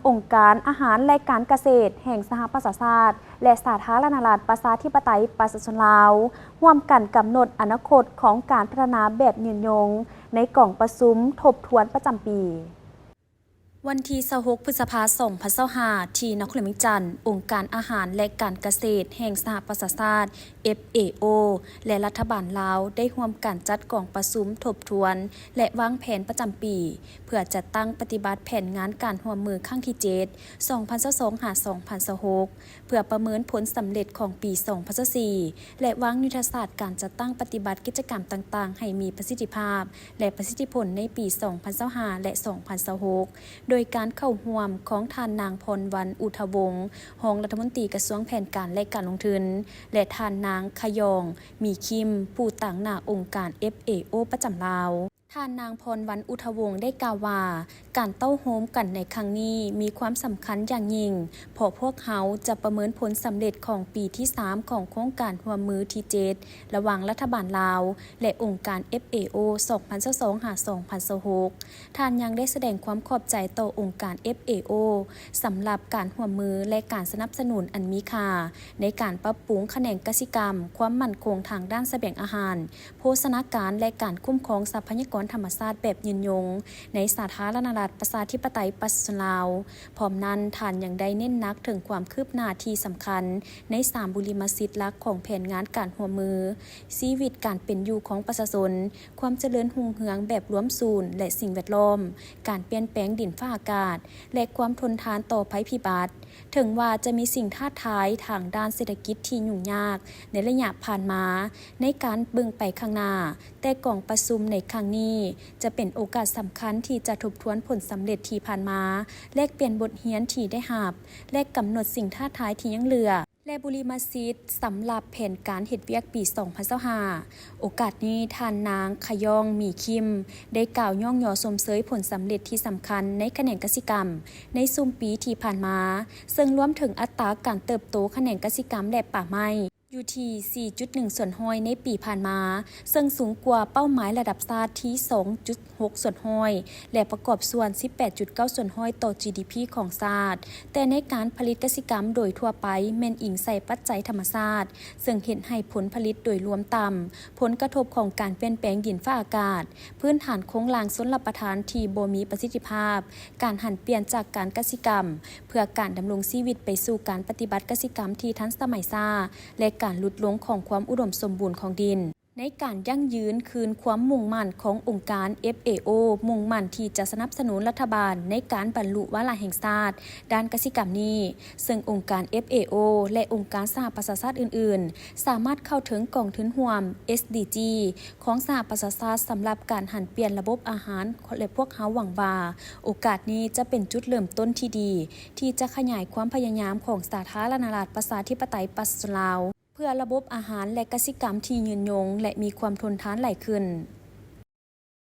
องค์การอาหารและการเกษตรแห่งสหประชาชาติและสาธารณรัฐประชาธิปไตยประชาชนลาวร่วมกันกำหนดอนาคตของการพัฒนาแบบยืนยงในกล่องประชุมทบทวนประจำปีวันที่26 พฤษภาคม 2025 ที่นครหลวงจันทร์องค์การอาหารและการเกษตรแห่งสหประชาชาติ FAO และรัฐบาลลาวได้ร่วมกันจัดกล่องประชุมทบทวนและวางแผนประจำปีเพื่อจัดตั้งปฏิบัติแผนงานการร่วมมือครั้งที่ 7 2022-2026 เพื่อประเมินผลสำเร็จของปี 2024 และวางยุทธศาสตร์การจัดตั้งปฏิบัติกิจกรรมต่างๆให้มีประสิทธิภาพและประสิทธิผลในปี 2025 และ 2026 โดยการเข้าร่วมของท่านนางพรวรรณอุทวงศ์รองรัฐมนตรีกระทรวงแผนการและการลงทุนและท่านนางขยองมีคิมผู้ต่างหน้าองค์การ FAO ประจำลาวท่านนางพรวรรณอุทวงศ์ได้กล่าวว่าการเต้าโฮมกันในครั้งนี้มีความสำคัญอย่างยิ่งเพราะพวกเขาจะประเมินผลสำเร็จของปีที่ 3 ของโครงการร่วมมือที่ 7 ระหว่างรัฐบาลลาวและองค์การ FAO 2022-2026 ท่านยังได้แสดงความขอบใจต่อองค์การ FAO สำหรับการร่วมมือและการสนับสนุนอันมีค่าในการปรับปรุงแขนงกสิกรรมความมั่นคงทางด้านเสบียงอาหารโภชนาการและการคุ้มครองทรัพยากรธรรมชาติแบบยืนยงในสาธารณรัฐประชาธิปไตยประชาชนลาวพร้อมนั้นท่านยังได้เน้นหนักถึงความคืบหน้าที่สำคัญใน3บุริมสิทธิ์หลักของแผนงานการร่วมมือชีวิตการเป็นอยู่ของประชาชนความเจริญรุ่งเรืองแบบรวมศูนย์และสิ่งแวดล้อมการเปลี่ยนแปลงดินฟ้าอากาศและความทนทานต่อภัยพิบัติถึงว่าจะมีสิ่งท้าทายทางด้านเศรษฐกิจที่ยุ่งยากในระยะผ่านมาในการเบิ่งไปข้างหน้าแต่กล่องประชุมในครั้งนี้จะเป็นโอกาสสำคัญที่จะทบทวนผลสำเร็จที่ผ่านมาแลกเปลี่ยนบทเรียนที่ได้รับและกำหนดสิ่งท้าทายที่ยังเหลือและบุริมสิทธิ์สำหรับแผนการเฮ็ดเวียกปี 2025 โอกาสนี้ท่านนางขยองมีคิมได้กล่าวย่องยอชมเชยผลสำเร็จที่สำคัญในแขนงกสิกรรมในซุมปีที่ผ่านมาซึ่งรวมถึงอัตราการเติบโตแขนงกสิกรรมและป่าไม้อยู่ที่ 4.1 ส่วนห้อยในปีผ่านมาซึ่งสูงกว่าเป้าหมายระดับชาติที่ 2.6 ส่วนห้อยและประกอบส่วน 18.9 ส่วนห้อยต่อ GDP ของชาติแต่ในการผลิตกสิกรรมโดยทั่วไปแม่นอิงใส่ปัจจัยธรรมชาติซึ่งเห็นให้ผลผลิตโดยรวมต่ำผลกระทบของการเปลี่ยนแปลงดินฟ้าอากาศพื้นฐานโครงสร้างชลประทานที่บ่มีประสิทธิภาพการหันเปลี่ยนจากการกสิกรรมเพื่อการดำรงชีวิตไปสู่การปฏิบัติกสิกรรมที่ทันสมัยช้าและการลดลงของความอุดมสมบูรณ์ของดินในการยั่งยืนคืนความมุ่งมั่นขององค์การ FAO มุ่งมั่นที่จะสนับสนุนรัฐบาลในการบรรลุวาระแห่งชาติด้านกสิกรรมนี้ซึ่งองค์การ FAO และองค์การสหประชาชาติอื่นๆสามารถเข้าถึงกองทุนร่วม SDG ของสหประชาชาติสำหรับการหันเปลี่ยนระบบอาหารและพวกเขาหวังว่าโอกาสนี้จะเป็นจุดเริ่มต้นที่ดีที่จะขยายความพยายามของสาธารณรัฐประชาธิปไตยประชาชนลาวเพื่อระบบอาหารและกสิกรรมที่ยืนยงและมีความทนทานหลายขึ้น